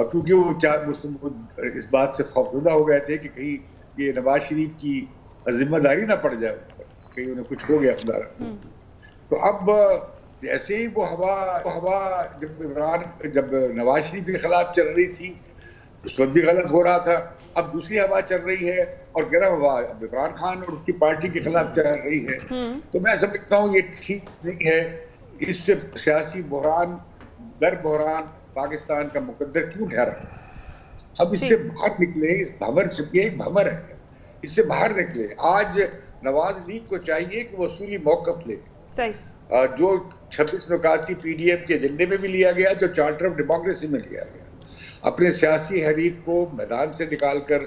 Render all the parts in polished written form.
اور کیونکہ وہ اس بات سے خوفزدہ ہو گئے تھے کہ کہیں یہ نواز شریف کی ذمہ داری نہ پڑ جائے، کہیں انہیں کچھ ہو گیا خدا رحم۔ تو اب جیسے ہی وہ ہوا جب نواز شریف کے خلاف چل رہی تھی اس وقت بھی غلط ہو رہا تھا، اب دوسری ہوا چل رہی ہے اور گرم ہوا اب عمران خان اور اس کی پارٹی کے خلاف چل رہی ہے۔ تو میں سمجھتا ہوں یہ ٹھیک نہیں ہے، اس سے سیاسی بحران بحران پاکستان کا مقدر کیوں ٹھہرا؟ اب اس سے باہر نکلے، اس بھمر سے، یہ ایک بھمر ہے، اس سے باہر نکلے۔ آج نواز لیگ کو چاہیے کہ وہ اصولی موقف لے، جو 26 نکاتی پی ڈی ایم کے ایجنڈے میں بھی لیا گیا، جو چارٹر آف ڈیموکریسی میں لیا گیا۔ اپنے سیاسی حریف کو میدان سے نکال کر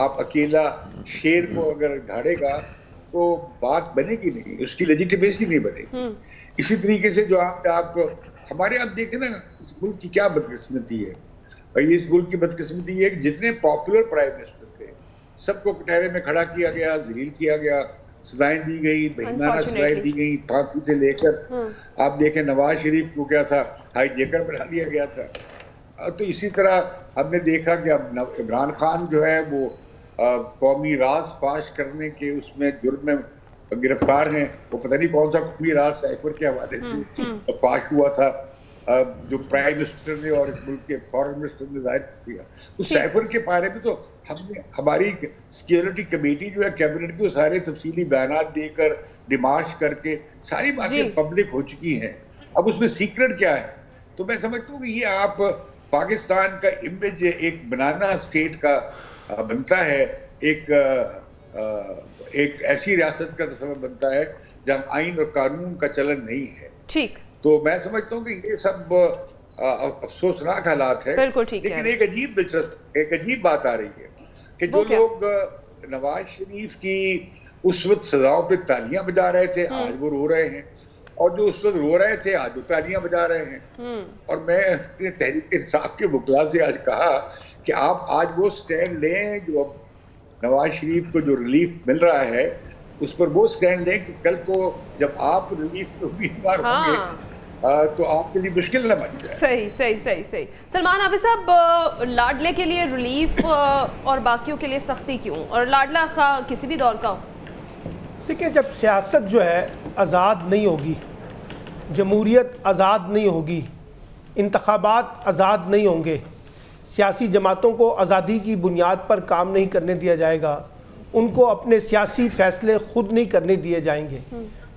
آپ اکیلا شیر کو اگر گھاڑے گا تو بات بنے گی نہیں، اس کی لیجیٹیمیسی نہیں بنے گی۔ اسی طریقے سے جو آپ ہمارے آپ دیکھیں نا، اس ملک کی کیا بدقسمتی ہے، اور اس ملک کی بدقسمتی ہے کہ جتنے پاپولر پرائم منسٹر تھے سب کو کٹہرے میں کھڑا کیا گیا، ذلیل کیا گیا، سزائیں دی گئی، بہیمانہ سزائیں دی گئی، پھانسی سے لے کر آپ دیکھیں نواز شریف کو کیا تھا، ہائی جیکر بنا دیا گیا تھا۔ تو اسی طرح ہم نے دیکھا کہ اب عمران خان جو ہے وہ قومی راز فاش کرنے کے اس میں جرم میں گرفتار ہیں۔ وہ پتہ نہیں کون سا قومی راز سائفر کے حوالے سے فاش ہوا تھا، جو پرائم منسٹر نے اور اس ملک کے فارن منسٹر نے ظاہر کیا۔ اس سائفر کے بارے میں تو ہم نے ہماری سیکیورٹی کمیٹی جو ہے کیبنٹ کو سارے تفصیلی بیانات دے کر ڈیمارش کر کے ساری باتیں پبلک ہو چکی ہیں۔ اب اس میں سیکرٹ کیا ہے؟ تو میں سمجھتا ہوں کہ یہ آپ پاکستان کا امیج ایک بنانا اسٹیٹ کا بنتا ہے، ایک ایسی ریاست کا تصور بنتا ہے جہاں آئین اور قانون کا چلن نہیں ہے۔ ٹھیک، تو میں سمجھتا ہوں کہ یہ سب افسوسناک حالات ہے۔ لیکن ایک عجیب بات آ رہی ہے کہ جو لوگ نواز شریف کی اس وقت سزاؤں پہ تالیاں بجا رہے تھے آج وہ رو رہے ہیں، اور جو اس وقت رو رہے تھے آج وہ تالیاں بجا رہے ہیں۔ اور میں تحریک انصاف کے وکلاء سے آج کہا کہ آپ آج وہ سٹینڈ لیں جو نواز شریف کو جو ریلیف مل رہا ہے اس پر وہ سٹینڈ لیں کہ کل کو جب آپ ریلیف میں امیدوار ہوں گے تو آپ کے لیے مشکل نہ بن جائے۔ صحیح۔ سلمان عابد صاحب، لاڈلے کے لیے ریلیف اور باقیوں کے لیے سختی کیوں؟ اور لاڈلہ خواہ کسی بھی دور کا ہو، دیکھیں جب سیاست جو ہے آزاد نہیں ہوگی، جمہوریت آزاد نہیں ہوگی، انتخابات آزاد نہیں ہوں گے، سیاسی جماعتوں کو آزادی کی بنیاد پر کام نہیں کرنے دیا جائے گا، ان کو اپنے سیاسی فیصلے خود نہیں کرنے دیے جائیں گے،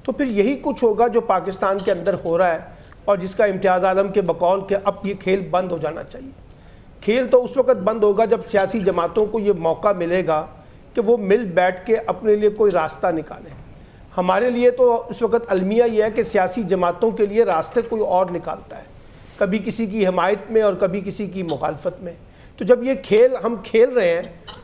تو پھر یہی کچھ ہوگا جو پاکستان کے اندر ہو رہا ہے، اور جس کا امتیاز عالم کے بقول کہ اب یہ کھیل بند ہو جانا چاہیے۔ کھیل تو اس وقت بند ہوگا جب سیاسی جماعتوں کو یہ موقع ملے گا کہ وہ مل بیٹھ کے اپنے لیے کوئی راستہ نکالیں۔ ہمارے لیے تو اس وقت المیہ یہ ہے کہ سیاسی جماعتوں کے لیے راستے کوئی اور نکالتا ہے، کبھی کسی کی حمایت میں اور کبھی کسی کی مخالفت میں۔ تو جب یہ کھیل ہم کھیل رہے ہیں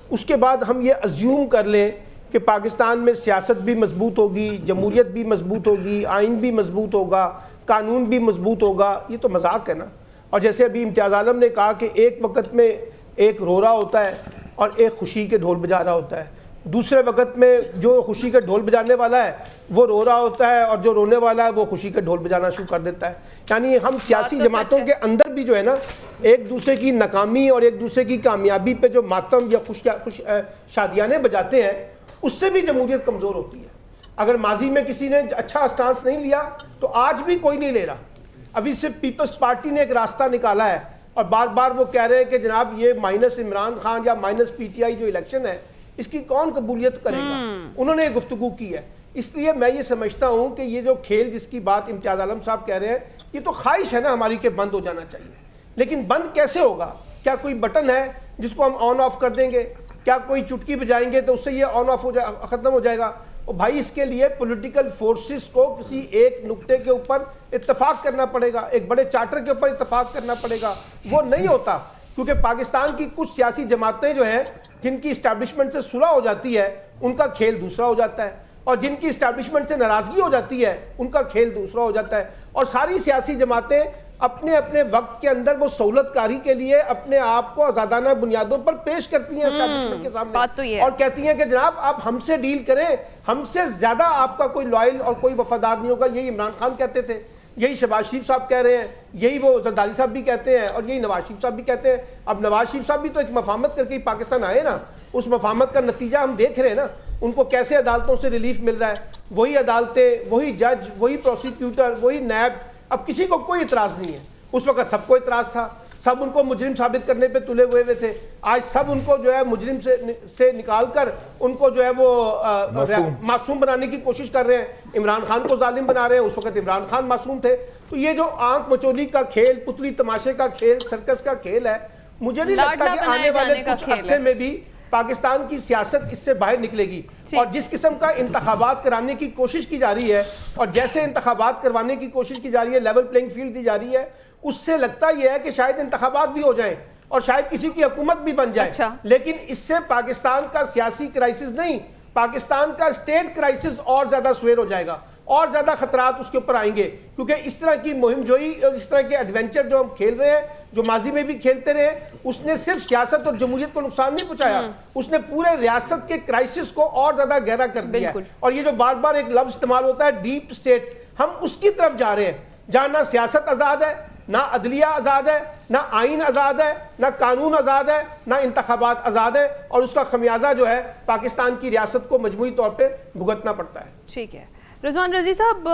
اس کے بعد ہم یہ ازیوم کر لیں کہ پاکستان میں سیاست بھی مضبوط ہوگی، جمہوریت بھی مضبوط ہوگی، آئین بھی مضبوط ہوگا، قانون بھی مضبوط ہوگا، یہ تو مذاق ہے نا۔ اور جیسے ابھی امتیاز عالم نے کہا کہ ایک وقت میں ایک رو رہا ہوتا ہے اور ایک خوشی کے ڈھول بجا رہا ہوتا ہے، دوسرے وقت میں جو خوشی کے ڈھول بجانے والا ہے وہ رو رہا ہوتا ہے اور جو رونے والا ہے وہ خوشی کے ڈھول بجانا شروع کر دیتا ہے۔ یعنی ہم سیاسی جماعتوں کے اندر بھی جو ہے نا ایک دوسرے کی ناکامی اور ایک دوسرے کی کامیابی پہ جو ماتم یا خوش شادیانے بجاتے ہیں اس سے بھی جمہوریت کمزور ہوتی ہے۔ اگر ماضی میں کسی نے اچھا سٹانس نہیں لیا تو آج بھی کوئی نہیں لے رہا۔ ابھی صرف پیپلز پارٹی نے ایک راستہ نکالا ہے اور بار بار وہ کہہ رہے ہیں کہ جناب یہ مائنس عمران خان یا مائنس پی ٹی آئی جو الیکشن ہے اس کی کون قبولیت کرے گا، انہوں نے گفتگو کی ہے۔ اس لیے میں یہ سمجھتا ہوں کہ یہ جو کھیل جس کی بات امتیاز عالم صاحب کہہ رہے ہیں یہ تو خواہش ہے نا ہماری کہ بند ہو جانا چاہیے، لیکن بند کیسے ہوگا؟ کیا کوئی بٹن ہے جس کو ہم آن آف کر دیں گے؟ کیا کوئی چٹکی بجائیں گے تو اس سے یہ آن آف ختم ہو جائے گا؟ اور بھائی اس کے لیے پولیٹیکل فورسز کو کسی ایک نقطے کے اوپر اتفاق کرنا پڑے گا، ایک بڑے چارٹر کے اوپر اتفاق کرنا پڑے گا۔ وہ نہیں ہوتا کیونکہ پاکستان کی کچھ سیاسی جماعتیں جو ہیں جن کی اسٹیبلشمنٹ سے صلح ہو جاتی ہے ان کا کھیل دوسرا ہو جاتا ہے، اور جن کی اسٹیبلشمنٹ سے ناراضگی ہو جاتی ہے ان کا کھیل دوسرا ہو جاتا ہے۔ اور ساری سیاسی جماعتیں اپنے اپنے وقت کے اندر وہ سہولت کاری کے لیے اپنے آپ کو آزادانہ بنیادوں پر پیش کرتی ہیں اسٹیبلشمنٹ کے سامنے، اور کہتی ہیں کہ جناب آپ ہم سے ڈیل کریں، ہم سے زیادہ آپ کا کوئی لائل اور کوئی وفادار نہیں ہوگا۔ یہی عمران خان کہتے تھے یہی شہباز شریف صاحب کہہ رہے ہیں, یہی وہ زرداری صاحب بھی کہتے ہیں, اور یہی نواز شریف صاحب بھی کہتے ہیں. اب نواز شریف صاحب بھی تو ایک مفاہمت کر کے پاکستان آئے نا, اس مفاہمت کا نتیجہ ہم دیکھ رہے ہیں نا, ان کو کیسے عدالتوں سے ریلیف مل رہا ہے. وہی عدالتیں, وہی جج, وہی پروسیکیوٹر, وہی نیب. اب کسی کو کوئی اعتراض نہیں ہے. اس وقت سب کو اعتراض تھا, سب ان کو مجرم ثابت کرنے پہ تلے ہوئے تھے. آج سب ان کو جو ہے مجرم سے نکال کر ان کو جو ہے وہ معصوم بنانے کی کوشش کر رہے ہیں. عمران خان کو ظالم بنا رہے ہیں. اس وقت عمران خان معصوم تھے. تو یہ جو آنکھ مچولی کا کھیل, پتلی تماشے کا کھیل, سرکس کا کھیل ہے, مجھے نہیں لگتا کہ آنے والے کچھ عرصے میں بھی پاکستان کی سیاست اس سے باہر نکلے گی. اور جس قسم کا انتخابات کرانے کی کوشش کی جا رہی ہے, اور جیسے انتخابات کروانے کی کوشش کی جا رہی ہے, لیول پلینگ فیلڈ دی جا رہی ہے, اس سے لگتا یہ ہے کہ شاید انتخابات بھی ہو جائیں اور شاید کسی کی حکومت بھی بن جائے. لیکن اس سے پاکستان کا سیاسی کرائسس نہیں, پاکستان کا اسٹیٹ کرائسس اور زیادہ سویر ہو جائے گا, اور زیادہ خطرات اس کے اوپر آئیں گے. کیونکہ اس طرح کی مہم جوئی اور اس طرح کے ایڈونچر جو ہم کھیل رہے ہیں, جو ماضی میں بھی کھیلتے رہے, اس نے صرف سیاست اور جمہوریت کو نقصان نہیں پہنچایا, اس نے پورے ریاست کے کرائسس کو اور زیادہ گہرا کر دیا. اور یہ جو بار بار ایک لفظ استعمال ہوتا ہے ڈیپ اسٹیٹ, ہم اس کی طرف جا رہے ہیں جہاں نہ سیاست آزاد ہے, نہ عدلیہ آزاد ہے, نہ آئین آزاد ہے, نہ قانون آزاد ہے, نہ انتخابات آزاد ہے, اور اس کا خمیازہ جو ہے پاکستان کی ریاست کو مجموعی طور پہ بھگتنا پڑتا ہے. ٹھیک ہے رضوان رضی صاحب,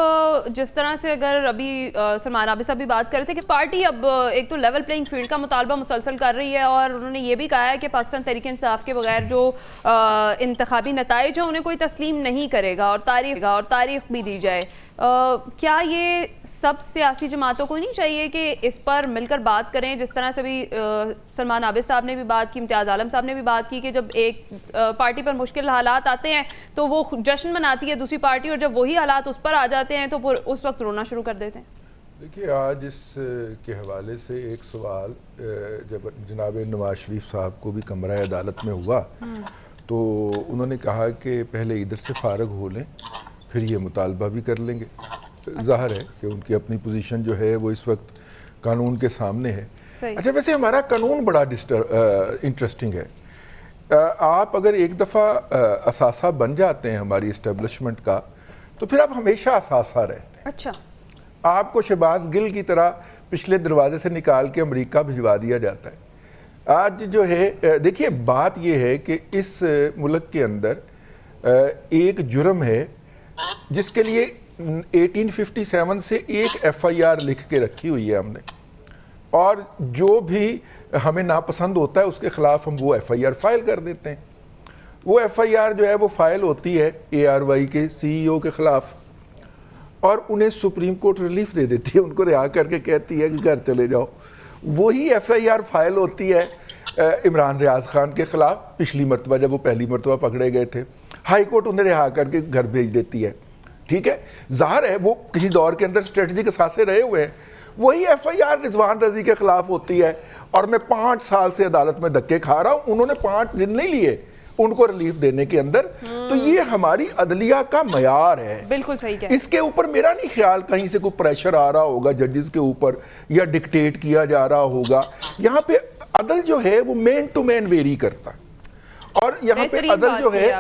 جس طرح سے اگر ابھی سلمان عابد صاحب بھی بات کر رہے تھے کہ پارٹی اب ایک تو لیول پلینگ فیلڈ کا مطالبہ مسلسل کر رہی ہے, اور انہوں نے یہ بھی کہا ہے کہ پاکستان تحریک انصاف کے بغیر جو انتخابی نتائج ہیں انہیں کوئی تسلیم نہیں کرے گا, اور تاریخ بھی دی جائے. کیا یہ سب سیاسی جماعتوں کو نہیں چاہیے کہ اس پر مل کر بات کریں, جس طرح سے بھی سلمان عابد صاحب نے بھی بات کی, امتیاز عالم صاحب نے بھی بات کی کہ جب ایک پارٹی پر مشکل حالات آتے ہیں تو وہ جشن مناتی ہے دوسری پارٹی, اور جب وہی حالات اس پر آ جاتے ہیں تو پھر اس وقت رونا شروع کر دیتے ہیں. دیکھیے, آج اس کے حوالے سے ایک سوال جب جناب نواز شریف صاحب کو بھی کمرہ عدالت میں ہوا تو انہوں نے کہا کہ پہلے ادھر سے فارغ ہو لیں, پھر یہ مطالبہ بھی کر لیں گے. ظاہر ہے کہ ان کی اپنی پوزیشن جو ہے وہ اس وقت قانون کے سامنے ہے. اچھا, ویسے ہمارا قانون بڑا انٹرسٹنگ ہے. آپ اگر ایک دفعہ اثاثہ بن جاتے ہیں ہماری اسٹیبلشمنٹ کا تو پھر آپ ہمیشہ اثاثہ رہتے ہیں. اچھا, آپ کو شہباز گل کی طرح پچھلے دروازے سے نکال کے امریکہ بھجوا دیا جاتا ہے. آج جو ہے دیکھیے, بات یہ ہے کہ اس ملک کے اندر ایک جرم ہے جس کے لیے 1857 سے ایک ایف آئی آر لکھ کے رکھی ہوئی ہے ہم نے, اور جو بھی ہمیں ناپسند ہوتا ہے اس کے خلاف ہم وہ ایف آئی آر فائل کر دیتے ہیں. وہ ایف آئی آر جو ہے وہ فائل ہوتی ہے اے آر وائی کے سی ای او کے خلاف, اور انہیں سپریم کورٹ ریلیف دے دیتی ہے, ان کو رہا کر کے کہتی ہے کہ گھر چلے جاؤ. وہی ایف آئی آر فائل ہوتی ہے عمران ریاض خان کے خلاف پچھلی مرتبہ جب وہ پہلی مرتبہ پکڑے گئے تھے, ہائی کورٹ انہیں رہا کر کے گھر بھیج دیتی ہے. ٹھیک ہے, ظاہر ہے وہ کسی دور کے اندر اسٹریٹجک اثاثے رہے ہوئے ہیں. وہی ایف آئی آر رضوان رضی کے خلاف ہوتی ہے, اور میں 5 سال سے عدالت میں دھکے کھا رہا ہوں, انہوں نے 5 دن نہیں لیے ان کو ریلیف دینے کے اندر. تو یہ ہماری عدلیہ کا معیار ہے. بالکل صحیح ہے. اس کے اوپر میرا نہیں خیال کہیں سے کوئی پریشر آ رہا ہوگا ججز کے اوپر, یا ڈکٹیٹ کیا جا رہا ہوگا. یہاں پہ عدل جو ہے وہ مین ٹو مین ویری کرتا ہے, اور یہاں پہ عدل جو ہے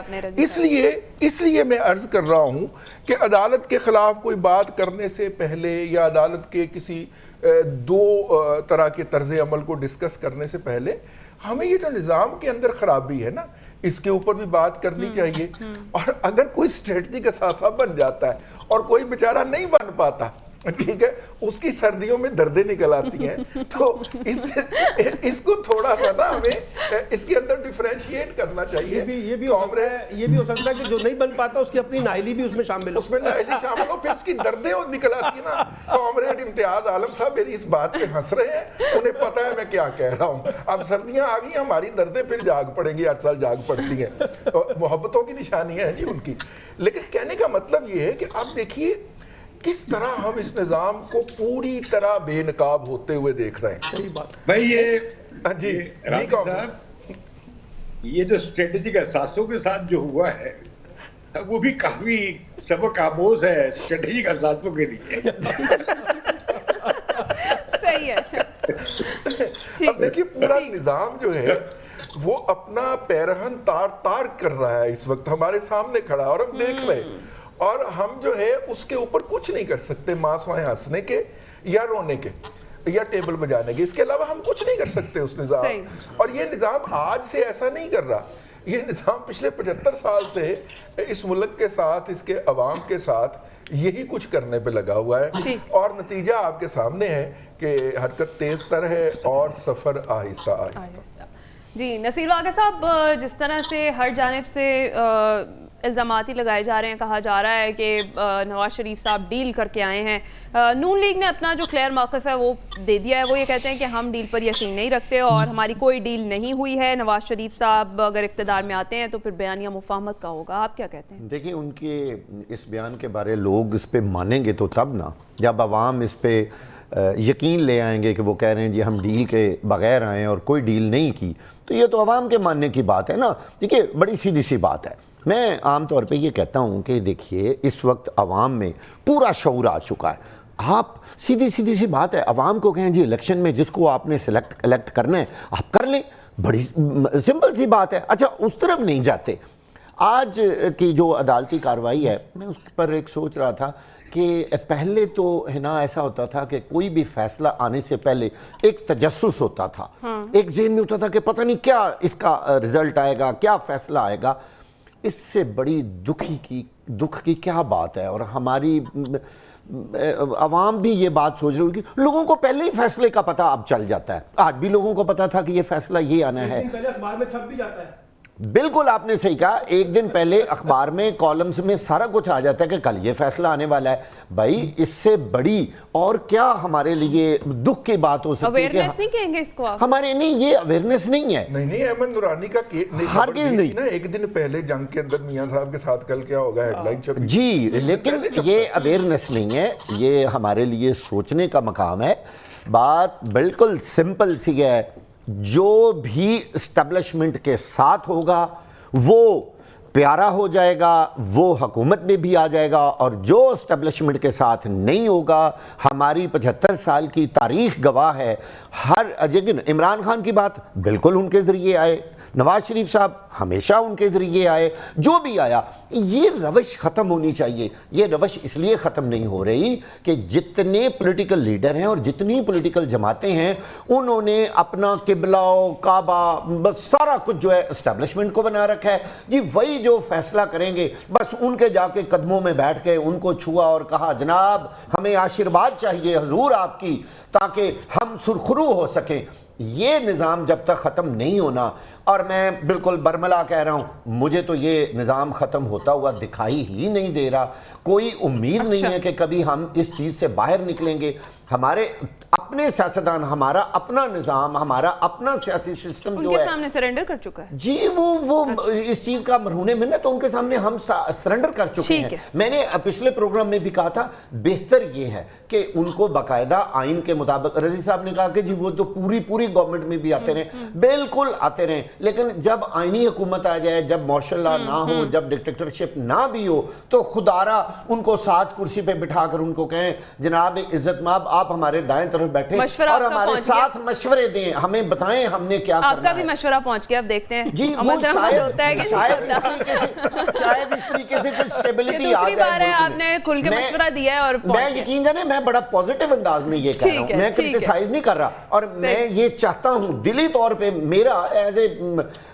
اس لیے میں عرض کر رہا ہوں کہ عدالت کے خلاف کوئی بات کرنے سے پہلے, یا عدالت کے کسی 2 طرح کے طرز عمل کو ڈسکس کرنے سے پہلے, ہمیں یہ جو نظام کے اندر خرابی ہے نا, اس کے اوپر بھی بات کرنی چاہیے. اور اگر کوئی اسٹریٹجک اثاثہ بن جاتا ہے اور کوئی بیچارہ نہیں بن پاتا, ٹھیک ہے, اس کی سردیوں میں دردیں نکل آتی ہیں, تو اس کو تھوڑا سا نا ہمیں اس کے اندر ڈیفرینشیٹ کرنا چاہیے. یہ بھی ہو سکتا ہے کہ جو نہیں بن پاتا اس کی اپنی نااہلی بھی اس میں شامل ہو, اس میں نااہلی شامل ہو, پھر اس کی دردیں نکل آتی ہیں نا. کامریڈ امتیاز عالم صاحب میری اس بات پہ ہنس رہے ہیں, انہیں پتا ہے میں کیا کہہ رہا ہوں. اب سردیاں آ گئی, ہماری دردیں پھر جاگ پڑیں گی, 8 سال جاگ پڑتی ہیں, محبتوں کی نشانیاں ہیں جی ان کی. لیکن کہنے کا مطلب یہ ہے کہ آپ دیکھیے کس طرح ہم اس نظام کو پوری طرح بے نقاب ہوتے ہوئے دیکھ رہے ہیں. صحیح بات بھائی, یہ جو اسٹریٹجک اثاثوں کے ساتھ جو ہوا ہے وہ بھی کافی سبق آموز ہے اسٹریٹجک اثاثوں کے لیے. صحیح ہے. اب دیکھیے پورا نظام جو ہے وہ اپنا پیرہن تار تار کر رہا ہے اس وقت ہمارے سامنے کھڑا, اور ہم دیکھ رہے ہیں. اور ہم جو ہے اس کے اوپر کچھ نہیں کر سکتے ماں سوائے ہنسنے کے یا رونے کے یا ٹیبل بجانے کے. اس کے علاوہ ہم کچھ نہیں کر سکتے اس نظام. اور یہ نظام آج سے ایسا نہیں کر رہا, یہ نظام پچھلے 75 سال سے اس ملک کے ساتھ, اس کے عوام کے ساتھ یہی کچھ کرنے پہ لگا ہوا ہے. اور نتیجہ آپ کے سامنے ہے کہ حرکت تیز تر ہے اور سفر آہستہ آہستہ. جی نصیر واقع صاحب, جس طرح سے ہر جانب سے الزامات ہی لگائے جا رہے ہیں, کہا جا رہا ہے کہ نواز شریف صاحب ڈیل کر کے آئے ہیں, نون لیگ نے اپنا جو کلیئر موقف ہے وہ دے دیا ہے. وہ یہ کہتے ہیں کہ ہم ڈیل پر یقین نہیں رکھتے اور ہماری کوئی ڈیل نہیں ہوئی ہے. نواز شریف صاحب اگر اقتدار میں آتے ہیں تو پھر بیانیہ مفاہمت کا ہوگا. آپ کیا کہتے ہیں؟ دیکھیں ان کے اس بیان کے بارے لوگ اس پہ مانیں گے تو تب نا, جب عوام اس پہ یقین لے آئیں گے کہ وہ کہہ رہے ہیں جی ہم ڈیل کے بغیر آئیں اور کوئی ڈیل نہیں کی, تو یہ تو عوام کے ماننے کی بات ہے نا. دیکھیے بڑی سیدھی سی بات ہے. میں عام طور پہ یہ کہتا ہوں کہ دیکھیے اس وقت عوام میں پورا شعور آ چکا ہے. آپ سیدھی سی بات ہے, عوام کو کہیں جی الیکشن میں جس کو آپ نے الیکٹ کرنا ہے آپ کر لیں, بڑی سمپل سی بات ہے. اچھا اس طرف نہیں جاتے. آج کی جو عدالتی کارروائی ہے, میں اس پر ایک سوچ رہا تھا کہ پہلے تو ہے نا ایسا ہوتا تھا کہ کوئی بھی فیصلہ آنے سے پہلے ایک تجسس ہوتا تھا, ایک ذہن میں ہوتا تھا کہ پتہ نہیں کیا اس کا رزلٹ آئے گا, کیا فیصلہ آئے گا. اس سے بڑی دکھ کی کیا بات ہے. اور ہماری عوام بھی یہ بات سوچ رہی ہوگی, لوگوں کو پہلے ہی فیصلے کا پتہ اب چل جاتا ہے. آج بھی لوگوں کو پتہ تھا کہ یہ فیصلہ یہ آنا ہے, پہلے اخبار میں چھپ بھی جاتا ہے. بالکل آپ نے صحیح کہا, ایک دن پہلے اخبار میں کالمز میں سارا کچھ آ جاتا ہے کہ کل یہ فیصلہ آنے والا ہے. بھائی اس سے بڑی اور کیا ہمارے لیے دکھ کی بات ہو سکتی ہے. اویئرنیس نہیں کہیں گے اس کو آپ؟ ہمارے نہیں, یہ اویئرنیس نہیں ہے. نہیں احمد نورانی کا ہرگز نہیں نا, ایک دن پہلے جنگ کے اندر میاں صاحب کے ساتھ کل کیا ہوگا ہیڈ لائن چھپی. جی لیکن یہ اویئرنیس نہیں ہے, یہ ہمارے لیے سوچنے کا مقام ہے. بات بالکل سمپل سی ہے, جو بھی اسٹیبلشمنٹ کے ساتھ ہوگا وہ پیارا ہو جائے گا, وہ حکومت میں بھی آ جائے گا, اور جو اسٹیبلشمنٹ کے ساتھ نہیں ہوگا, ہماری 75 سال کی تاریخ گواہ ہے. عمران خان کی بات بالکل ان کے ذریعے آئے, نواز شریف صاحب ہمیشہ ان کے ذریعے آئے, جو بھی آیا. یہ روش ختم ہونی چاہیے. یہ روش اس لیے ختم نہیں ہو رہی کہ جتنے پولیٹیکل لیڈر ہیں اور جتنی پولیٹیکل جماعتیں ہیں انہوں نے اپنا قبلہ و کعبہ بس سارا کچھ جو ہے اسٹیبلشمنٹ کو بنا رکھا ہے. جی وہی جو فیصلہ کریں گے بس ان کے جا کے قدموں میں بیٹھ کے ان کو چھوا اور کہا جناب ہمیں آشیرواد چاہیے حضور آپ کی تاکہ ہم سرخرو ہو سکیں. یہ نظام جب تک ختم نہیں ہونا, اور میں بالکل برملا کہہ رہا ہوں, مجھے تو یہ نظام ختم ہوتا ہوا دکھائی ہی نہیں دے رہا. کوئی امید نہیں ہے کہ کبھی ہم اس چیز سے باہر نکلیں گے. ہمارے اپنے سیاستدان, ہمارا اپنا نظام, ہمارا اپنا سیاسی سسٹم جو ہے ان کے سامنے سرنڈر کر چکا ہے. جی وہ اس چیز کا مرہون منت, ان کے سامنے ہم سرنڈر کر چکے ہیں. میں نے پچھلے پروگرام میں بھی کہا تھا بہتر یہ ہے کہ ان کو باقاعدہ آئین کے مطابق, رضی صاحب نے کہا کہ جی وہ تو پوری گورنمنٹ میں بھی آتے رہیں, بالکل آتے رہیں, لیکن جب آئینی حکومت آ جائے, جب مارشل لا نہ ہو, جب ڈکٹیٹرشپ نہ بھی ہو, تو خدارا ان کو ساتھ کرسی پہ بٹھا کر ان کو کہیں جناب عزت مآب آپ ہمارے دائیں طرف بیٹھے اور ہمارے ساتھ مشورے دیں, ہمیں بتائیں ہم نے کیا کرنا ہے. آپ کا بھی مشورہ پہنچ گیا, اب دیکھتے ہیں. جی وہ شاید اس طریقے سے کچھ اسٹیبلٹی آ جائے. دوسری بار ہے آپ نے کھل کے مشورہ دیا ہے اور میں یقین جانے میں بڑا پوزیٹیو انداز میں یہ کہہ رہا ہوں, میں کرٹیسائز نہیں کر رہا, اور میں یہ چاہتا ہوں دلی طور پہ, میرا ایز اے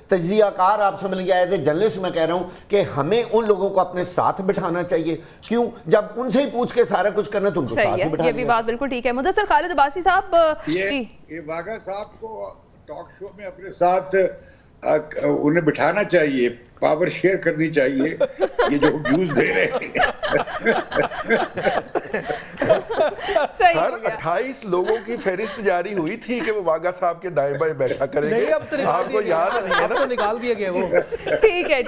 تجزیہ کار آپ سمجھ لیا, ایز اے جرنلسٹ میں کہہ رہا ہوں کہ ہمیں ان لوگوں کو اپنے ساتھ بٹھانا چاہیے. کیوں؟ جب ان سے ہی پوچھ کے سارا کچھ کرنا تو ان کو ساتھ ہی بٹھانا. یہ بھی بات بالکل ٹھیک ہے. مدثر خالد عباسی صاحب, یہ واگا صاحب کو ٹاک شو میں اپنے ساتھ انہیں بٹھانا چاہیے, پاور شیئر کرنی چاہیے, یہ جو ویوز دے رہے ہیں. سر 28 لوگوں کی فہرست جاری ہوئی تھی کہ وہ واگا صاحب کے دائیں بائیں بیٹھا کریں گے, آپ کو یاد نہیں ہے نا, نکال دیے گئے وہ. ٹھیک ہے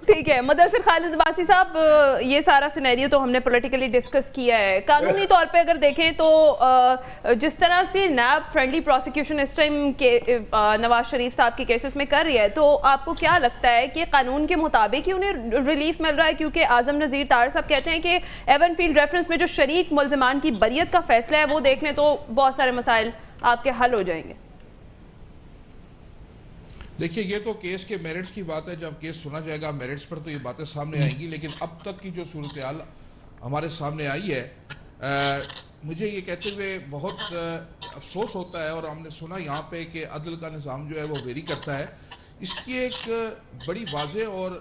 ٹھیک ہے. مدثر خالد عباسی صاحب, یہ سارا سینیریو تو ہم نے پولیٹیکلی ڈسکس کیا ہے. قانونی طور پہ اگر دیکھیں تو جس طرح سے نیب فرینڈلی پروسیکیوشن اس ٹائم کے نواز شریف صاحب کے کیسز میں کر رہی ہے, تو آپ کو کیا لگتا ہے کہ قانون کے مطابق ہی انہیں ریلیف مل رہا ہے؟ کیونکہ اعظم نذیر طاہر صاحب کہتے ہیں کہ ایون فیلڈ ریفرنس میں جو شریک ملزمان کی بریت کا فیصلہ ہے وہ دیکھنے تو بہت سارے مسائل آپ کے حل ہو جائیں گے. دیکھیے یہ تو کیس کے میرٹس کی بات ہے، جب کیس سنا جائے گا میرٹس پر تو یہ باتیں سامنے آئیں گی، لیکن اب تک کی جو صورتحال ہمارے سامنے آئی ہے، مجھے یہ کہتے ہوئے بہت افسوس ہوتا ہے، اور ہم نے سنا یہاں پہ کہ عدل کا نظام جو ہے وہ ویری کرتا ہے۔ اس کی ایک بڑی واضح اور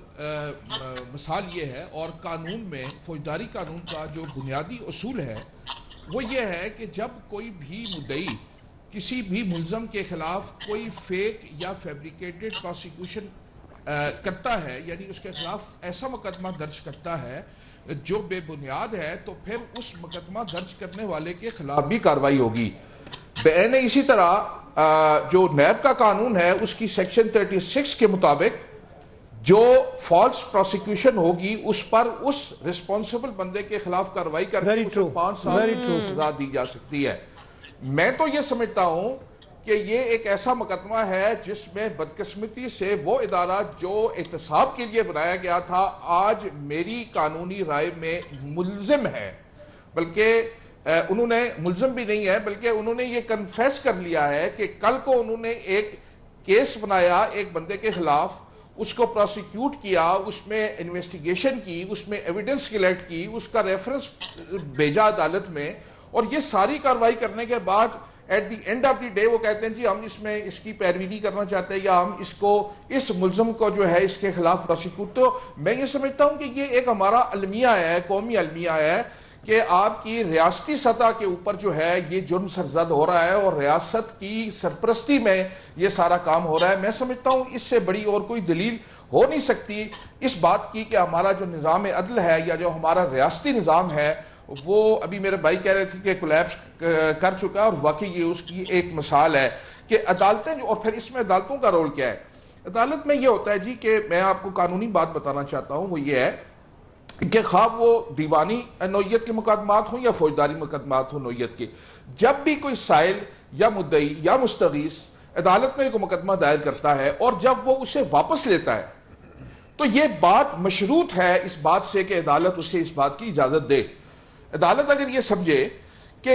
مثال یہ ہے، اور قانون میں فوجداری قانون کا جو بنیادی اصول ہے وہ یہ ہے کہ جب کوئی بھی مدعی کسی بھی ملزم کے خلاف کوئی فیک یا فیبریکیٹڈ پروسیکیوشن کرتا ہے، یعنی اس کے خلاف ایسا مقدمہ درج کرتا ہے جو بے بنیاد ہے، تو پھر اس مقدمہ درج کرنے والے کے خلاف بھی کارروائی ہوگی۔ بعین اسی طرح جو نیب کا قانون ہے اس کی سیکشن 36 کے مطابق جو فالس پروسیکیوشن ہوگی اس پر اس رسپانسبل بندے کے خلاف کارروائی کر کے اسے 5 سال کی سزا دی جا سکتی ہے۔ میں تو یہ سمجھتا ہوں کہ یہ ایک ایسا مقدمہ ہے جس میں بدقسمتی سے وہ ادارہ جو احتساب کے لیے بنایا گیا تھا آج میری قانونی رائے میں ملزم ہے، بلکہ انہوں نے ملزم بھی نہیں ہے بلکہ انہوں نے یہ کنفیس کر لیا ہے کہ کل کو انہوں نے ایک کیس بنایا ایک بندے کے خلاف، اس کو پروسیکیوٹ کیا، اس میں انویسٹیگیشن کی، اس میں ایویڈنس کلیکٹ کی، اس کا ریفرنس بھیجا عدالت میں، اور یہ ساری کارروائی کرنے کے بعد at the end of the day وہ کہتے ہیں جی ہم اس میں اس کی پیروی نہیں کرنا چاہتے، یا ہم اس ملزم کو جو ہے اس کے خلاف پروسیکیوٹ۔ تو میں یہ سمجھتا ہوں کہ یہ ایک ہمارا المیہ ہے، قومی المیہ ہے کہ آپ کی ریاستی سطح کے اوپر جو ہے یہ جرم سرزد ہو رہا ہے اور ریاست کی سرپرستی میں یہ سارا کام ہو رہا ہے۔ میں سمجھتا ہوں اس سے بڑی اور کوئی دلیل ہو نہیں سکتی اس بات کی کہ ہمارا جو نظام عدل ہے یا جو ہمارا ریاستی نظام ہے وہ ابھی میرے بھائی کہہ رہے تھے کہ کولیپس کر چکا ہے، اور واقعی یہ اس کی ایک مثال ہے کہ عدالتیں جو، اور پھر اس میں عدالتوں کا رول کیا ہے۔ عدالت میں یہ ہوتا ہے جی کہ میں آپ کو قانونی بات بتانا چاہتا ہوں، وہ یہ ہے کہ خواہ وہ دیوانی نوعیت کے مقدمات ہوں یا فوجداری مقدمات ہوں نوعیت کے، جب بھی کوئی سائل یا مدعی یا مستغیث عدالت میں کوئی مقدمہ دائر کرتا ہے اور جب وہ اسے واپس لیتا ہے تو یہ بات مشروط ہے اس بات سے کہ عدالت اسے اس بات کی اجازت دے۔ عدالت اگر یہ سمجھے کہ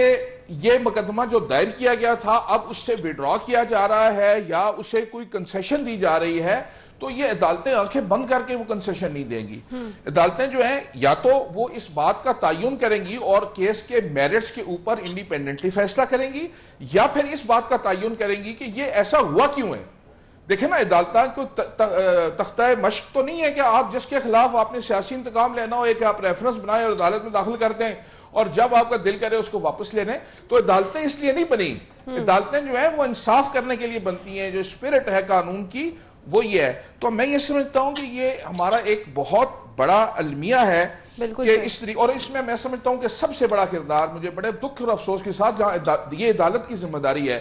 یہ مقدمہ جو دائر کیا گیا تھا اب اس سے وڈرا کیا جا رہا ہے یا اسے کوئی کنسیشن دی جا رہی ہے، تو یہ عدالتیں آنکھیں بند کر کے وہ کنسیشن نہیں دیں گی۔ عدالتیں جو ہیں یا تو وہ اس بات کا تعین کریں گی اور کیس کے میرٹس کے اوپر انڈیپینڈنٹلی فیصلہ کریں گی، یا پھر اس بات کا تعین کریں گی کہ یہ ایسا ہوا کیوں ہے۔ دیکھیں نا، عدالتاں کو تختہ مشق تو نہیں ہے کہ آپ جس کے خلاف آپ نے سیاسی انتقام لینا ہو ایک آپ ریفرنس بنائیں اور عدالت میں داخل کر دیں اور جب آپ کا دل کرے اس کو واپس لے لیں۔ تو عدالتیں اس لیے نہیں بنی، عدالتیں جو ہیں وہ انصاف کرنے کے لیے بنتی ہیں، جو اسپرٹ ہے قانون کی وہ یہ ہے۔ تو میں یہ سمجھتا ہوں کہ یہ ہمارا ایک بہت بڑا المیہ ہے کہ اس طریقے، اور اس میں میں سمجھتا ہوں کہ سب سے بڑا کردار مجھے بڑے دکھ اور افسوس کے ساتھ جہاں یہ عدالت کی ذمہ داری ہے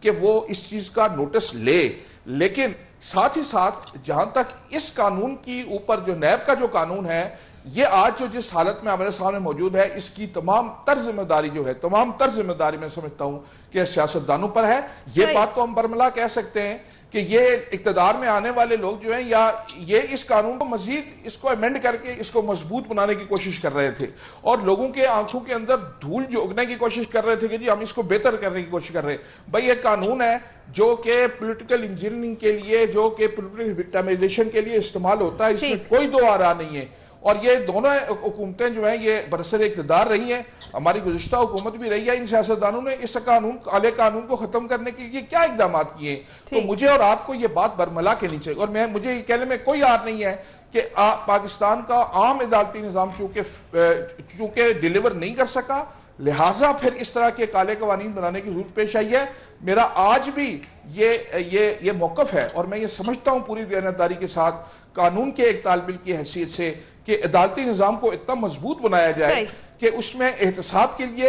کہ وہ اس چیز کا نوٹس لے، لیکن ساتھ ہی ساتھ جہاں تک اس قانون کی اوپر جو نیب کا جو قانون ہے، یہ آج جو جس حالت میں ہمارے سامنے موجود ہے، اس کی تمام تر ذمہ داری جو ہے، تمام تر ذمہ داری میں سمجھتا ہوں کہ سیاستدانوں پر ہے۔ یہ بات تو ہم برملا کہہ سکتے ہیں کہ یہ اقتدار میں آنے والے لوگ جو ہیں یا یہ اس قانون کو مزید اس کو امینڈ کر کے اس کو مضبوط بنانے کی کوشش کر رہے تھے اور لوگوں کے آنکھوں کے اندر دھول جھونکنے کی کوشش کر رہے تھے کہ جی ہم اس کو بہتر کرنے کی کوشش کر رہے ہیں۔ بھائی یہ قانون ہے جو کہ پولیٹیکل انجینئرنگ کے لیے، جو کہ پولیٹیکل وکٹمائزیشن کے لیے استعمال ہوتا ہے، اس میں کوئی دو آرا نہیں ہے۔ اور یہ دونوں حکومتیں جو ہیں یہ برسر اقتدار رہی ہیں، ہماری گزشتہ حکومت بھی رہی ہے، ان سیاستدانوں نے اس قانون کالے قانون کو ختم کرنے کے لیے کیا اقدامات کیے ہیں۔ تو مجھے اور آپ کو یہ بات برملا کہنی چاہیے، اور مجھے یہ کہنے میں کوئی آر نہیں ہے کہ پاکستان کا عام عدالتی نظام چونکہ ڈیلیور نہیں کر سکا، لہٰذا پھر اس طرح کے کالے قوانین بنانے کی ضرورت پیش آئی ہے۔ میرا آج بھی یہ موقف ہے، اور میں یہ سمجھتا ہوں پوری دیانتداری کے ساتھ قانون کے ایک طالب علم کی حیثیت سے کہ عدالتی نظام کو اتنا مضبوط بنایا جائے کہ اس میں احتساب کے لیے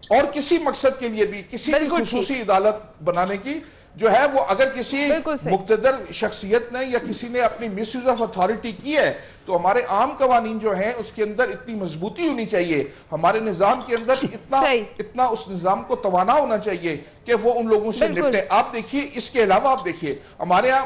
اور کسی مقصد کے لیے بھی کسی بھی خصوصی عدالت بنانے کی جو ہے وہ اگر کسی مقتدر شخصیت نے یا کسی نے اپنی مس یوز آف اتھارٹی کی ہے تو ہمارے عام قوانین جو ہیں اس کے اندر اتنی مضبوطی ہونی چاہیے، ہمارے نظام کے اندر اتنا اس نظام کو توانا ہونا چاہیے کہ وہ ان لوگوں سے نپٹے۔ آپ دیکھیے، اس کے علاوہ آپ دیکھیے ہمارے ہاں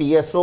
PSO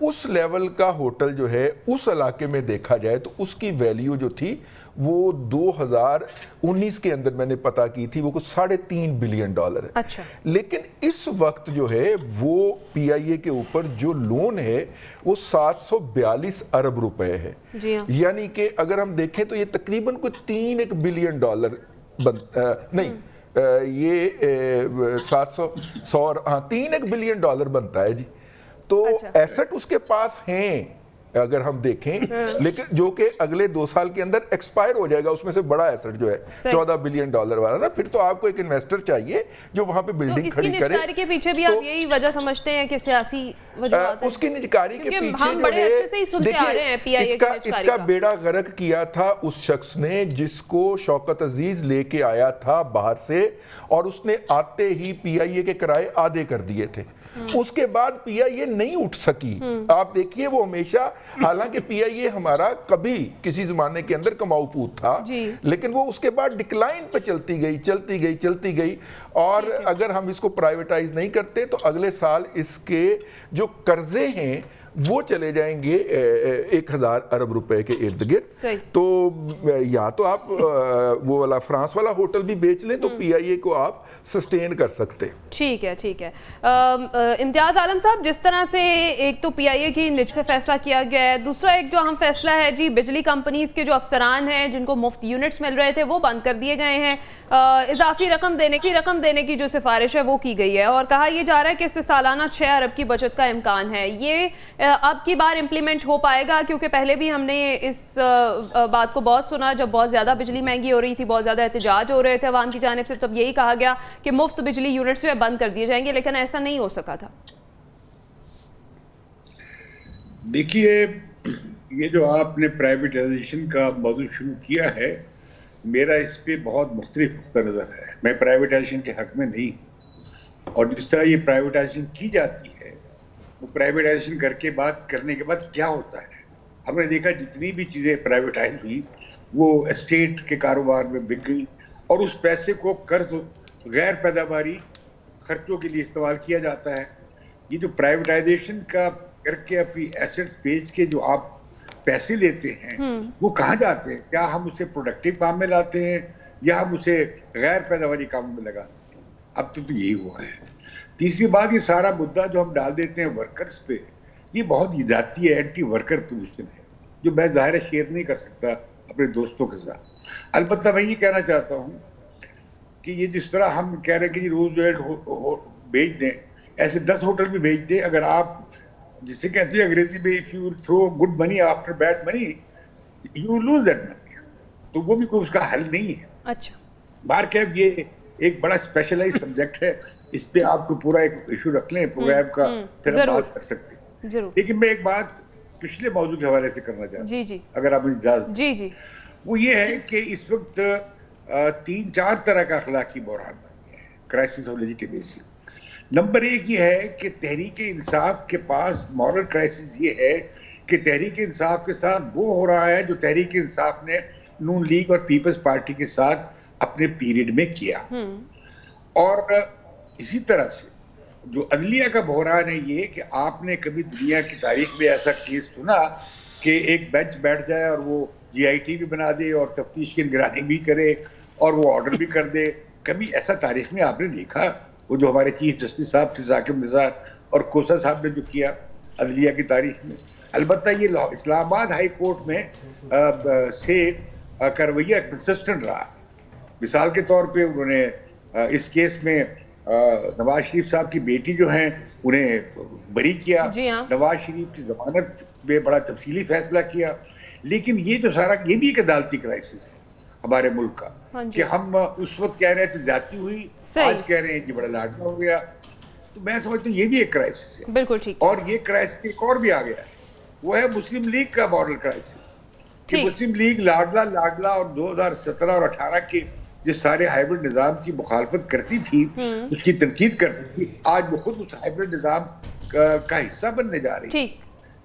اس لیول کا ہوٹل جو ہے اس علاقے میں دیکھا جائے تو اس کی ویلیو جو تھی وہ 2019 کے اندر میں نے پتا کی تھی وہ کچھ $3.5 بلین ہے. اچھا. لیکن اس وقت جو ہے وہ پی آئی اے کے اوپر جو لون ہے وہ 742 ارب روپے ہے. جی ہاں. یعنی کہ اگر ہم دیکھیں تو یہ تقریباً کوئی $3 بلین نہیں یہ 3 بلین ڈالر بنتا ہے جی. تو ایسٹ اس کے پاس ہیں اگر ہم دیکھیں, لیکن جو کہ اگلے 2 سال کے اندر ایکسپائر ہو جائے گا. اس میں سے بڑا ایسٹ جو ہے $14 بلین والا نا, پھر تو آپ کو ایک انویسٹر چاہیے جو وہاں پہ بلڈنگ کھڑی کرے. اس کی نجکاری کے پیچھے بھی آپ یہی وجہ سمجھتے ہیں کہ سیاسی وجوہات ہیں؟ اس کی نجکاری کے پیچھے ہم بڑے عرصے سے ہی سنتے آ رہے ہیں پی آئی اے کی نجکاری کا. اس کا بیڑا غرق کیا تھا اس شخص نے جس کو شوکت عزیز لے کے آیا تھا باہر سے, اور اس نے آتے ہی پی آئی اے کے کرائے آدھے کر دیے تھے. اس کے بعد پی آئی اے نہیں اٹھ سکی. آپ دیکھیے وہ ہمیشہ, حالانکہ پی آئی اے ہمارا کبھی کسی زمانے کے اندر کماؤ پوت تھا, لیکن وہ اس کے بعد ڈکلائن پہ چلتی گئی. اور اگر ہم اس کو پرائیویٹائز نہیں کرتے تو اگلے سال اس کے جو قرضے ہیں وہ چلے جائیں گے 1000 ارب روپے کے ارد گرد. تو یا تو آپ وہ والا فرانس والا ہوٹل بھی بیچ لیں تو پی آئی اے کو آپ سسٹین کر سکتے. ٹھیک ہے. امتیاز عالم صاحب, جس طرح سے ایک تو پی آئی اے کی نیچے سے فیصلہ کیا گیا ہے, دوسرا ایک جو اہم فیصلہ ہے جی بجلی کمپنیز کے جو افسران ہیں جن کو مفت یونٹس مل رہے تھے وہ بند کر دیے گئے ہیں. اضافی رقم دینے کی جو سفارش ہے وہ کی گئی ہے, اور کہا یہ جا رہا ہے کہ اس سے سالانہ 6 ارب کی بچت کا امکان ہے. یہ اب کی بار امپلیمنٹ ہو پائے گا؟ کیونکہ پہلے بھی ہم نے اس بات کو بہت سنا جب بہت زیادہ بجلی مہنگی ہو رہی تھی, بہت زیادہ احتجاج ہو رہے تھے عوام کی جانب سے, تب یہی کہا گیا کہ مفت بجلی یونٹس جو ہے بند کر دیے جائیں گے, لیکن ایسا نہیں ہو سکا تھا. دیکھیے یہ جو آپ نے پرائیویٹائزیشن کا موضوع شروع کیا ہے, میرا اس پہ بہت مختلف نقطہ نظر ہے. میں پرائیویٹائزیشن کے حق میں نہیں, اور جس طرح یہ پرائیویٹائزیشن کی جاتی ہے وہ پرائیویٹائزیشن کرنے کے بعد کیا ہوتا ہے. ہم نے دیکھا جتنی بھی چیزیں پرائیویٹائز ہوئی وہ اسٹیٹ کے کاروبار میں بک گئی, اور اس پیسے کو قرض غیر پیداواری خرچوں کے لیے استعمال کیا جاتا ہے. یہ جو پرائیویٹائزیشن کا کر کے اپنی ایسٹس بیچ کے جو آپ پیسے لیتے ہیں وہ کہاں جاتے ہیں؟ کیا ہم اسے پروڈکٹیو کام میں لاتے ہیں یا ہم اسے غیر پیداواری کاموں میں لگاتے ہیں؟ اب تو یہی ہوا ہے. تیسری بات, یہ سارا مدعا جو ہم ڈال دیتے ہیں ورکرز پہ, یہ بہت ذاتی ہے, اینٹی ورکر پوزیشن ہے جو میں ظاہر شیئر نہیں کر سکتا اپنے دوستوں کے ساتھ. البتہ میں یہ کہنا چاہتا ہوں کہ یہ جس طرح ہم کہہ رہے ہیں کہ روز بیچ دیں, ایسے 10 ہوٹل بھی بیچ دیں. اگر آپ جسے کہتے ہیں انگریزی میں if you throw good money after bad money you lose that money, تو وہ بھی کوئی اس کا حل نہیں ہے. اچھا, بہرکیف یہ ایک بڑا اسپیشلائز سبجیکٹ ہے, اس پہ آپ کو پورا ایک ایشو رکھ لیں پروگرام کا, پھر ہم بات کر سکتے ہیں. لیکن میں ایک بات پچھلے موضوع کے حوالے سے کرنا چاہتا ہوں, اگر آپ اجازت. جی. وہ یہ ہے کہ اس وقت 3-4 طرح کا اخلاقی بحران بن گیا ہے کرائسس آف لیجیٹیمیسی. نمبر 1 یہ ہے کہ تحریک انصاف کے پاس مورل کرائسس یہ ہے کہ تحریک انصاف کے ساتھ وہ ہو رہا ہے جو تحریک انصاف نے نون لیگ اور پیپلز پارٹی کے ساتھ اپنے پیریڈ میں کیا. اور اسی طرح سے جو عدلیہ کا بحران ہے یہ کہ آپ نے کبھی دنیا کی تاریخ میں ایسا کیس سنا کہ ایک بینچ بیٹھ جائے اور وہ جی آئی ٹی بھی بنا دے اور تفتیش کی نگرانی بھی کرے اور وہ آرڈر بھی کر دے؟ کبھی ایسا تاریخ میں آپ نے دیکھا؟ وہ جو ہمارے چیف جسٹس صاحب تھے ثاقب نثار اور کوثر صاحب نے جو کیا عدلیہ کی تاریخ میں. البتہ یہ اسلام آباد ہائی کورٹ میں سے کا رویہ کنسسٹنٹ رہا. مثال کے طور پہ انہوں نے اس کیس میں نواز شریف صاحب کی بیٹی جو ہیں انہیں بری کیا, نواز شریف کی ضمانت میں بڑا تفصیلی فیصلہ کیا. لیکن یہ جو سارا یہ بھی ایک عدالتی کرائسس ہے ہمارے ملک کا, کہ ہم اس وقت کہہ رہے تھے زیادتی ہوئی, آج کہہ رہے ہیں کہ بڑا لاڈلا ہو گیا. تو میں سمجھتا ہوں یہ بھی ایک کرائسس ہے. بالکل ٹھیک. اور یہ کرائسس ایک اور بھی آ گیا ہے, وہ ہے مسلم لیگ کا ماڈل کرائسس. کہ مسلم لیگ لاڈلا اور 2017 اور 18 کے جس سارے ہائیبرڈ نظام کی مخالفت کرتی تھی, اس کی تنقید کرتی تھی, آج وہ خود اس ہائیبرڈ نظام کا حصہ بننے جا رہی ہے.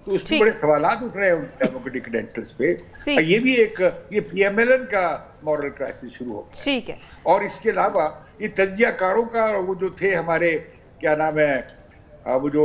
تو اس میں بڑے سوالات اٹھ رہے ہیں ان ڈیموکریٹک کریڈینشلز پہ. یہ بھی ایک یہ پی ایم ایل این کا مورل کرائسس شروع ہو گیا. ٹھیک ہے. اور اس کے علاوہ یہ تجزیہ کاروں کا وہ جو تھے ہمارے کیا نام ہے وہ جو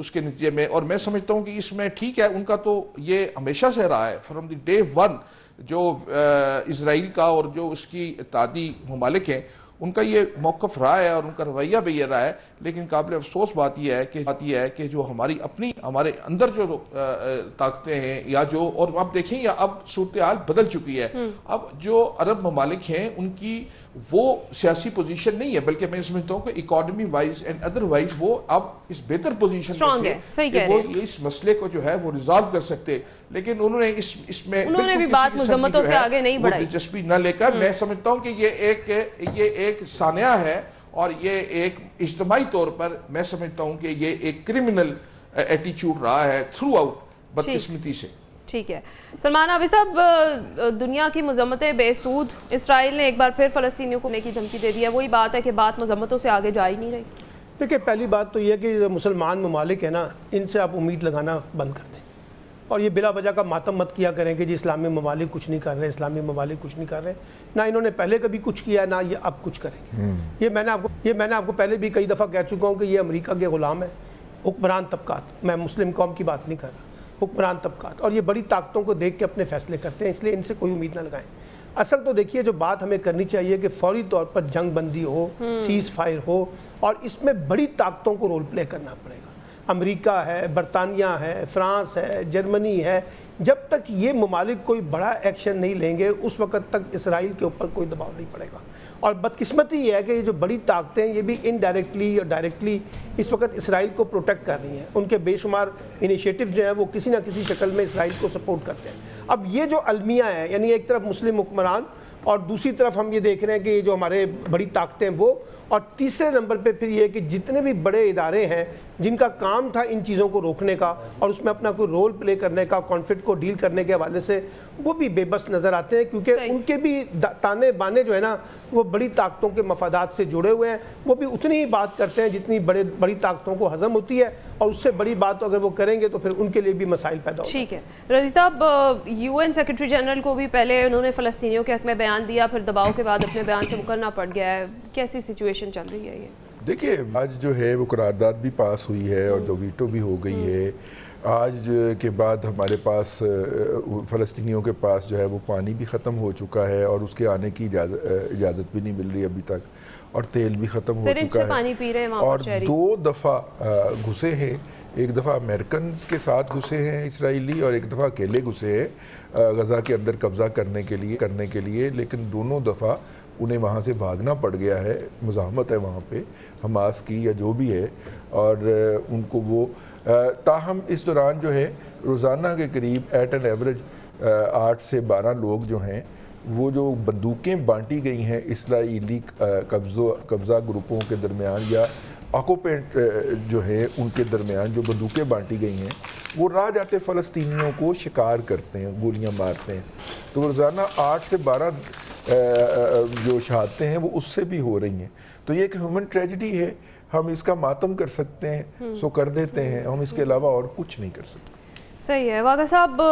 اس کے نتیجے میں. اور میں سمجھتا ہوں کہ اس میں ٹھیک ہے، ان کا تو یہ ہمیشہ سے رہا ہے فرام دی ڈے ون، جو اسرائیل کا اور جو اس کی اتحادی ممالک ہیں ان کا یہ موقف رہا ہے اور ان کا رویہ بھی یہ رہا ہے. لیکن قابل افسوس بات یہ ہے کہ جو ہمارے اندر جو طاقتیں ہیں یا جو، اور اب دیکھیں یا اب صورتحال بدل چکی ہے. اب جو عرب ممالک ہیں ان کی وہ سیاسی پوزیشن نہیں ہے، بلکہ میں سمجھتا ہوں کہ economy wise and other wise وہ اب اس بہتر پوزیشن میں تھے کہ وہ اس مسئلے کو جو ہے وہ ریزالو کر سکتے. لیکن انہوں نے اس میں بھی بات مذمتوں سے آگے نہیں بڑھائی، دلچسپی نہ لے کر. میں سمجھتا ہوں کہ یہ ایک سانحہ ہے اور یہ ایک اجتماعی طور پر میں سمجھتا ہوں کہ یہ ایک کرمنل ایٹیچیوڈ رہا ہے تھرو آؤٹ بدقسمتی سے. ٹھیک ہے سلمان ابھی صاحب، دنیا کی مذمتیں بے سود، اسرائیل نے ایک بار پھر فلسطینیوں کو کرنے کی دھمکی دے دی ہے. وہی بات ہے کہ بات مذمتوں سے آگے جا ہی نہیں رہی. دیکھیں پہلی بات تو یہ ہے کہ جو مسلمان ممالک ہیں نا، ان سے آپ امید لگانا بند کر دیں اور یہ بلا وجہ کا ماتم مت کیا کریں کہ جی اسلامی ممالک کچھ نہیں کر رہے، اسلامی ممالک کچھ نہیں کر رہے. نہ انہوں نے پہلے کبھی کچھ کیا، نہ یہ اب کچھ کریں گے. یہ میں نے آپ کو پہلے بھی کئی دفعہ کہہ چکا ہوں کہ یہ امریکہ کے غلام ہیں، حکمران طبقات. میں مسلم قوم کی بات نہیں کر رہا، حکمران طبقات، اور یہ بڑی طاقتوں کو دیکھ کے اپنے فیصلے کرتے ہیں، اس لیے ان سے کوئی امید نہ لگائیں. اصل تو دیکھیے جو بات ہمیں کرنی چاہیے کہ فوری طور پر جنگ بندی ہو، سیز فائر ہو، اور اس میں بڑی طاقتوں کو رول پلے کرنا پڑے گا. امریکہ ہے، برطانیہ ہے، فرانس ہے، جرمنی ہے. جب تک یہ ممالک کوئی بڑا ایکشن نہیں لیں گے اس وقت تک اسرائیل کے اوپر کوئی دباؤ نہیں پڑے گا. اور بدقسمتی یہ ہے کہ یہ جو بڑی طاقتیں ہیں یہ بھی انڈائریکٹلی اور ڈائریکٹلی اس وقت اسرائیل کو پروٹیکٹ کر رہی ہیں. ان کے بے شمار انیشیٹو جو ہیں وہ کسی نہ کسی شکل میں اسرائیل کو سپورٹ کرتے ہیں. اب یہ جو المیہ ہے، یعنی ایک طرف مسلم حکمران اور دوسری طرف ہم یہ دیکھ رہے ہیں کہ یہ جو ہمارے بڑی طاقتیں وہ، اور تیسرے نمبر پہ پھر یہ کہ جتنے بھی بڑے ادارے ہیں جن کا کام تھا ان چیزوں کو روکنے کا اور اس میں اپنا کوئی رول پلے کرنے کا، کانفلکٹ کو ڈیل کرنے کے حوالے سے، وہ بھی بے بس نظر آتے ہیں. کیونکہ ان کے بھی تانے بانے جو ہے نا وہ بڑی طاقتوں کے مفادات سے جڑے ہوئے ہیں. وہ بھی اتنی ہی بات کرتے ہیں جتنی بڑی طاقتوں کو ہضم ہوتی ہے، اور اس سے بڑی بات اگر وہ کریں گے تو پھر ان کے لیے بھی مسائل پیدا ہوتے ہیں. ٹھیک ہے رضی صاحب، UN سیکرٹری جنرل کو بھی پہلے انہوں نے فلسطینیوں کے حق میں بیان دیا، پھر دباؤ کے بعد اپنے بیان سے مکرنا پڑ گیا ہے. کیسی سچویشن چل رہی ہے یہ؟ دیکھیے آج جو ہے وہ قرارداد بھی پاس ہوئی ہے اور جو ویٹو بھی ہو گئی ہے. آج کے بعد ہمارے پاس فلسطینیوں کے پاس جو ہے وہ پانی بھی ختم ہو چکا ہے اور اس کے آنے کی اجازت بھی نہیں مل رہی ابھی تک، اور تیل بھی ختم ہو چکا ہے. اور 2 دفعہ گھسے ہیں، ایک دفعہ امریکنز کے ساتھ گھسے ہیں اسرائیلی اور ایک دفعہ اکیلے گھسے ہیں غزہ کے اندر قبضہ کرنے کے لیے. لیکن دونوں دفعہ انہیں وہاں سے بھاگنا پڑ گیا ہے. مزاحمت ہے وہاں پہ حماس کی یا جو بھی ہے، اور ان کو وہ تاہم اس دوران جو ہے روزانہ کے قریب ایٹ این ایوریج 8 سے 12 لوگ جو ہیں وہ جو بندوقیں بانٹی گئی ہیں اسرائیلی قبضہ گروپوں کے درمیان یا آکوپینٹ جو ہے ان کے درمیان جو بندوقیں بانٹی گئی ہیں، وہ راہ جاتے فلسطینیوں کو شکار کرتے ہیں، گولیاں مارتے ہیں. تو روزانہ 8 سے 12 جو شہادتیں ہیں وہ اس سے بھی ہو رہی ہیں. تو یہ ایک ہیومن ٹریجڈی ہے. ہم اس کا ماتم کر سکتے ہیں سو کر دیتے ہیں، ہم اس کے علاوہ اور کچھ نہیں کر سکتے. صحیح ہے واقع صاحب،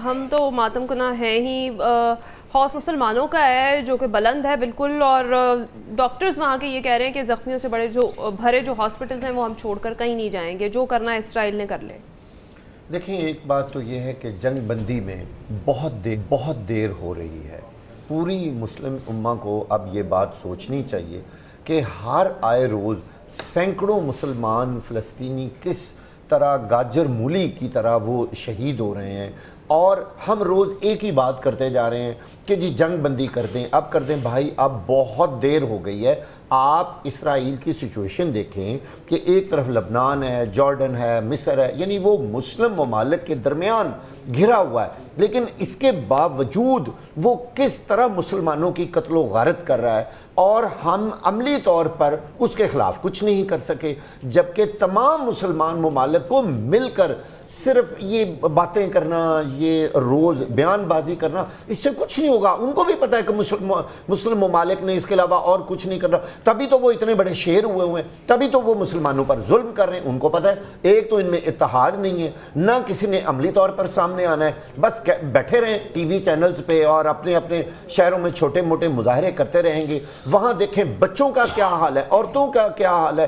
ہم تو ماتم کرنا ہے ہی. حوصلہ مسلمانوں کا ہے جو کہ بلند ہے بالکل، اور ڈاکٹرز وہاں کے یہ کہہ رہے ہیں کہ زخمیوں سے بھرے جو ہاسپٹلز ہیں وہ ہم چھوڑ کر کہیں نہیں جائیں گے، جو کرنا ہے اسرائیل نے کر لے. دیکھیں ایک بات تو یہ ہے کہ جنگ بندی میں بہت دیر ہو رہی ہے. پوری مسلم امہ کو اب یہ بات سوچنی چاہیے کہ ہر آئے روز سینکڑوں مسلمان فلسطینی کس طرح گاجر مولی کی طرح وہ شہید ہو رہے ہیں، اور ہم روز ایک ہی بات کرتے جا رہے ہیں کہ جی جنگ بندی کر دیں، اب کر دیں. بھائی اب بہت دیر ہو گئی ہے. آپ اسرائیل کی سچویشن دیکھیں کہ ایک طرف لبنان ہے، جارڈن ہے، مصر ہے، یعنی وہ مسلم ممالک کے درمیان گھرا ہوا ہے، لیکن اس کے باوجود وہ کس طرح مسلمانوں کی قتل و غارت کر رہا ہے، اور ہم عملی طور پر اس کے خلاف کچھ نہیں کر سکے. جبکہ تمام مسلمان ممالک کو مل کر صرف یہ باتیں کرنا، یہ روز بیان بازی کرنا، اس سے کچھ نہیں ہوگا. ان کو بھی پتہ ہے کہ مسلم ممالک نے اس کے علاوہ اور کچھ نہیں کرنا، تبھی تو وہ اتنے بڑے شیر ہوئے ہیں، تبھی تو وہ مسلمانوں پر ظلم کر رہے ہیں. ان کو پتہ ہے ایک تو ان میں اتحاد نہیں ہے، نہ کسی نے عملی طور پر سامنے آنا ہے. بس بیٹھے رہیں ٹی وی چینلز پہ اور اپنے شہروں میں چھوٹے موٹے مظاہرے کرتے رہیں گے. وہاں دیکھیں بچوں کا کیا حال ہے، عورتوں کا کیا حال ہے.